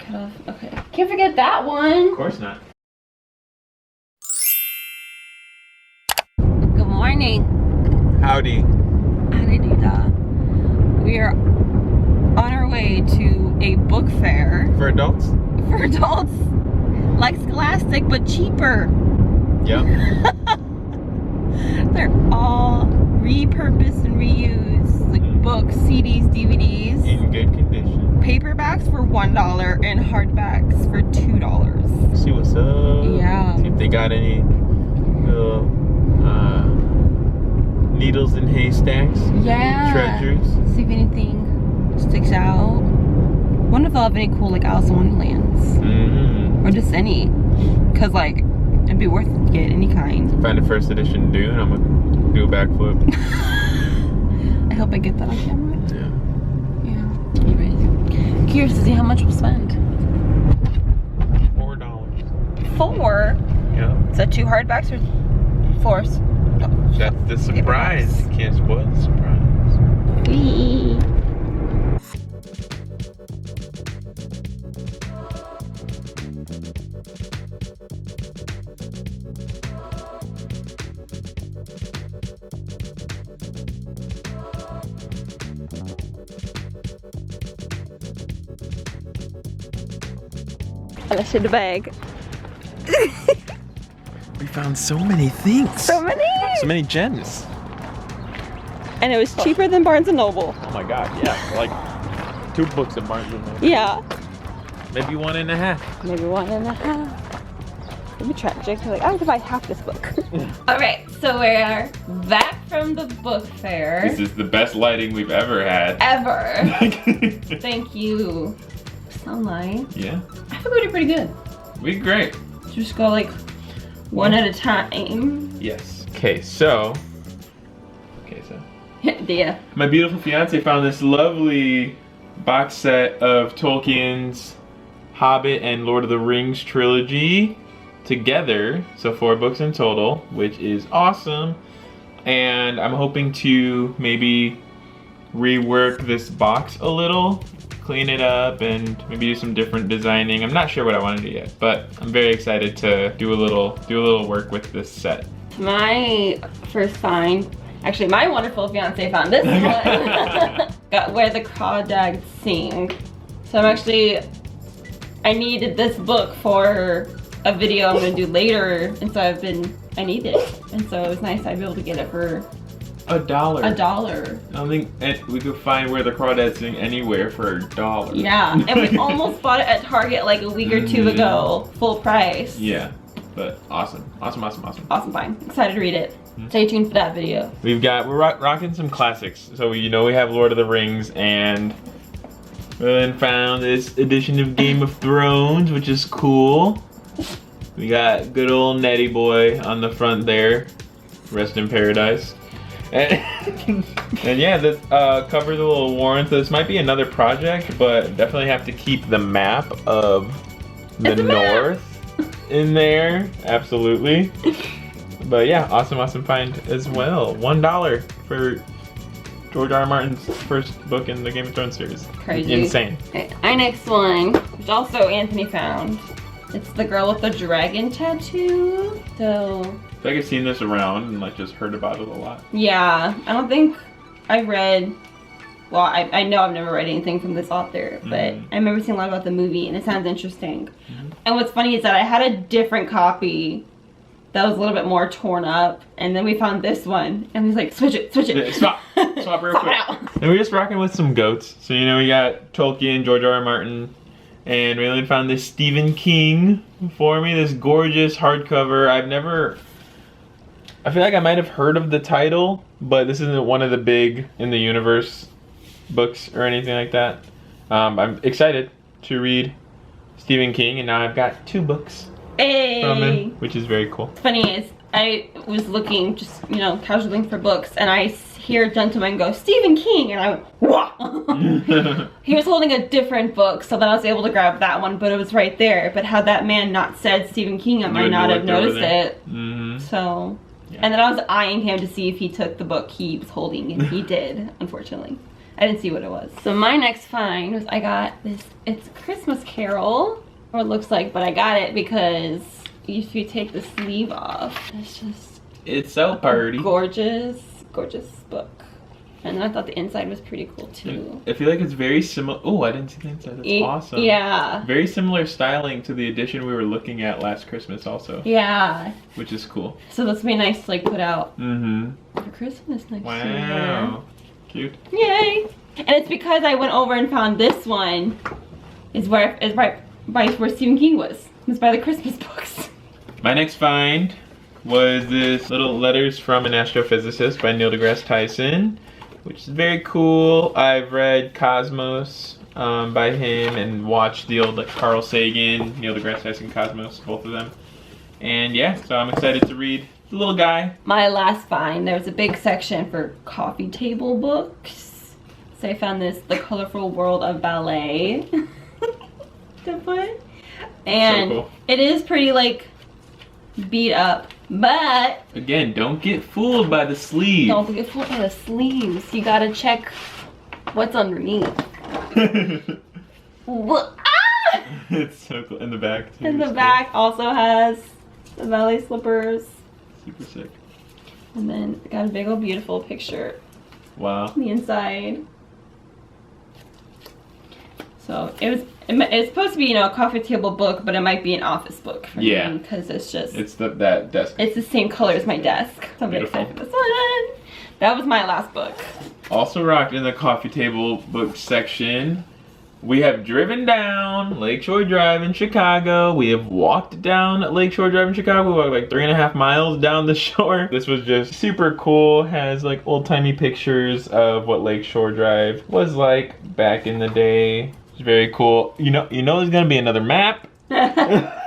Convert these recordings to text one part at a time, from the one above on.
cut off. Okay. Can't forget that one. Of course not. Good morning. Howdy. Howdy da. We are on our way to a book fair For adults? for adults, like Scholastic but cheaper. Yep. They're all repurposed and reused, like books, CDs, DVDs. In good condition. Paperbacks for $1 and hardbacks for $2. See what's up. Yeah. See if they got any little needles in haystacks. Yeah. Treasures. See if anything sticks out. Wonder if they'll have any cool like Alice in Wonderlands. Mm-hmm. Or just any. Cause like it'd be worth it to get any kind. Find a first edition Dune. I'm gonna do a backflip. I hope I get that on camera. Yeah. Yeah. Anyways. Curious to see how much we'll spend. $4. 4? Yeah. Is that 2 hardbacks or 4s? That's the surprise. You can't spoil the surprise. Whee. I left in the bag. We found so many things. So many! So many gems. And it was cheaper than Barnes & Noble. Oh my god, yeah. Like 2 books at Barnes & Noble. Yeah. Maybe 1.5. Maybe 1.5. It'd be tragic. Like, I would buy half this book. Alright, so we're back from the book fair. This is the best lighting we've ever had. Ever. Thank you. Sunlight. Yeah. I think we did pretty good. We did great. Just go like one at a time. Yes. Okay, so. Yeah. My beautiful fiance found this lovely box set of Tolkien's Hobbit and Lord of the Rings trilogy together. So 4 books in total, which is awesome. And I'm hoping to maybe rework this box a little, clean it up, and maybe do some different designing. I'm not sure what I want to do yet, but I'm very excited to do a little work with this set. My first find, actually my wonderful fiance found this one. Got Where the Crawdads Sing. So I needed this book for a video I'm gonna do later, and so I needed it. And so it was nice I'd be able to get it for $1. $1. I don't think we could find Where the Crawdads Sing anywhere for $1. Yeah, and we almost bought it at Target like a week or 2 ago, full price. Yeah, but awesome. Awesome Find. Excited to read it. Stay tuned for that video. We're rocking some classics. So we have Lord of the Rings, and we then found this edition of Game of Thrones, which is cool. We got good old Nettie boy on the front there. Rest in paradise. And yeah, this covers a little warrant. This might be another project, but definitely have to keep the map of the North in there. Absolutely. But yeah, awesome find as well. $1 for George R. R. Martin's first book in the Game of Thrones series. Crazy. Insane. Okay, our next one, which also Anthony found. It's the girl with the dragon tattoo. So I feel like I've seen this around and like just heard about it a lot. yeah, I don't think I read, well, I know I've never read anything from this author, but I remember seeing a lot about the movie and it sounds interesting. And what's funny is that I had a different copy that was a little bit more torn up, and then we found this one and he's like, switch it. Stop real quick. And we're just rocking with some goats. So we got Tolkien, George R. R. Martin, and we found this Stephen King for me, this gorgeous hardcover. I feel like I might have heard of the title, but this isn't one of the big in the universe books or anything like that. I'm excited to read Stephen King, and now I've got 2 books from him, which is very cool. What's funny is I was looking, just casually looking for books, and I hear a gentleman go, Stephen King, and I went, whoa. He was holding a different book, so then I was able to grab that one, but it was right there. But had that man not said Stephen King, I might not have noticed it. So, yeah. And then I was eyeing him to see if he took the book he was holding, and he did, unfortunately. I didn't see what it was. So my next find was I got this, it's Christmas Carol, or it looks like, but I got it because if you take the sleeve off, it's so pretty. Gorgeous, gorgeous book. And I thought the inside was pretty cool too. I feel like it's very similar. Oh, I didn't see the inside. That's awesome. Yeah. Very similar styling to the edition we were looking at last Christmas also. Yeah. Which is cool. So this would be nice to like put out for Christmas next year. Wow. Cute. Yay. And it's because I went over and found this one. Is right by where Stephen King was. It was by the Christmas books. My next find was this Little Letters from an Astrophysicist by Neil deGrasse Tyson, which is very cool. I've read Cosmos by him and watched the old like Carl Sagan, Neil deGrasse Tyson Cosmos, both of them. And yeah, so I'm excited to read the little guy. My last find, there was a big section for coffee table books. So I found this, The Colorful World of Ballet. And so cool. It is pretty like beat up, but again, don't get fooled by the sleeve. don't get fooled by the sleeves. You gotta check what's underneath. What? Ah! It's so cool. In the back too. And the back also has the ballet slippers. Super sick. And then got a big old beautiful picture Wow. on the inside. So it's supposed to be, you know, a coffee table book, but it might be an office book for me because it's just that desk. It's the same color as my desk. So I'm very excited for this one. That was my last book. Also rocked in the coffee table book section. We have driven down Lakeshore Drive in Chicago. We have walked down Lakeshore Drive in Chicago. We walked like 3.5 miles down the shore. This was just super cool. Has like old timey pictures of what Lakeshore Drive was like back in the day. It's very cool. You know there's gonna be another map.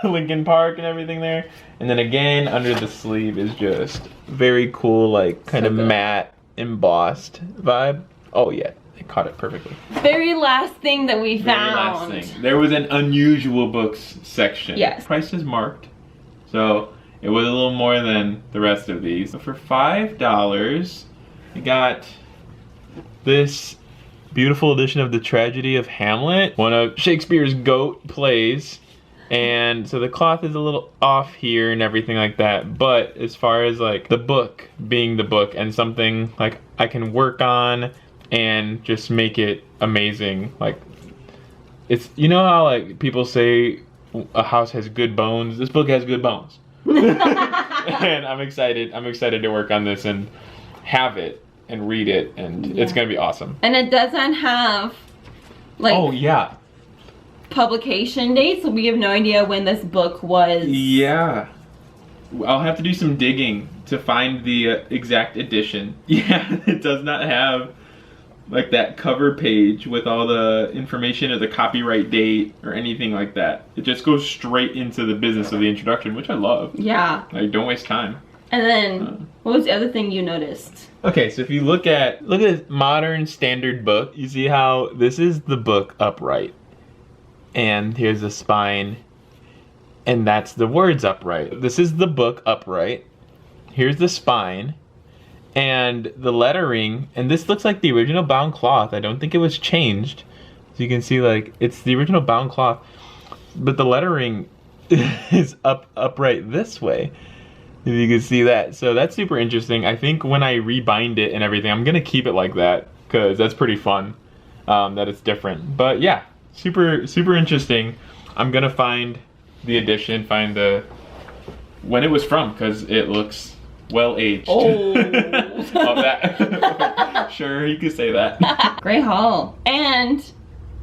Lincoln Park and everything there. And then again, under the sleeve is just very cool, like kind of matte embossed vibe. Oh yeah. Caught it perfectly. Very last thing that we found. Very last thing. There was an unusual books section. Yes. Price is marked. So it was a little more than the rest of these. So for $5, we got this beautiful edition of The Tragedy of Hamlet, one of Shakespeare's GOAT plays. And so the cloth is a little off here and everything like that. But as far as like the book being the book and something like I can work on and just make it amazing. Like, it's, you know how like people say a house has good bones? This book has good bones. And I'm excited to work on this and have it and read it, and it's gonna be awesome. And it doesn't have like oh yeah, publication date, so we have no idea when this book was. Yeah. I'll have to do some digging to find the exact edition. Yeah, it does not have like that cover page with all the information or the copyright date or anything like that. It just goes straight into the business of the introduction, which I love. Yeah. Like, don't waste time. And then, what was the other thing you noticed? Okay, so if you look at modern standard book, you see how this is the book upright. And here's the spine. And that's the words upright. This is the book upright. Here's the spine. And the lettering, and this looks like the original bound cloth. I don't think it was changed. So you can see like it's the original bound cloth, but the lettering is upright this way. If you can see that. So that's super interesting. I think when I rebind it and everything, I'm gonna keep it like that because that's pretty fun that it's different. But yeah, super interesting. I'm gonna find the edition, find the when it was from, because it looks well aged. Oh. Love that. Sure, you could say that. Great haul. And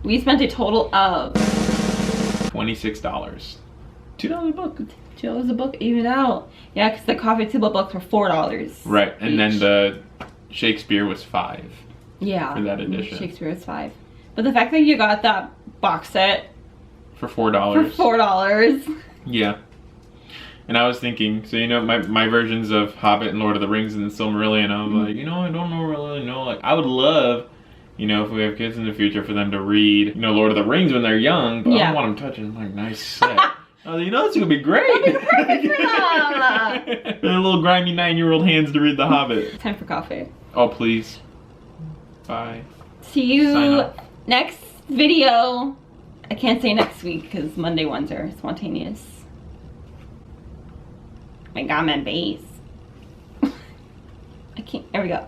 we spent a total of $26. $2 a book. $2 a book, even out. Yeah, because the coffee table books were $4. Right, and each. then the Shakespeare was $5. Yeah. For that edition. Shakespeare was $5. But the fact that you got that box set for $4. For $4. Yeah. And I was thinking, so my versions of Hobbit and Lord of the Rings and the Silmarillion, I was like, I don't really know. Like, I would love, if we have kids in the future, for them to read, Lord of the Rings when they're young, but I don't want them touching like nice set. I was like, this is gonna be great. That'd be perfect for them. Their little grimy 9-year-old hands to read The Hobbit. Time for coffee. Oh, please. Bye. See Sign you off. next video. I can't say next week because Monday ones are spontaneous. I got my base. I can't. There we go.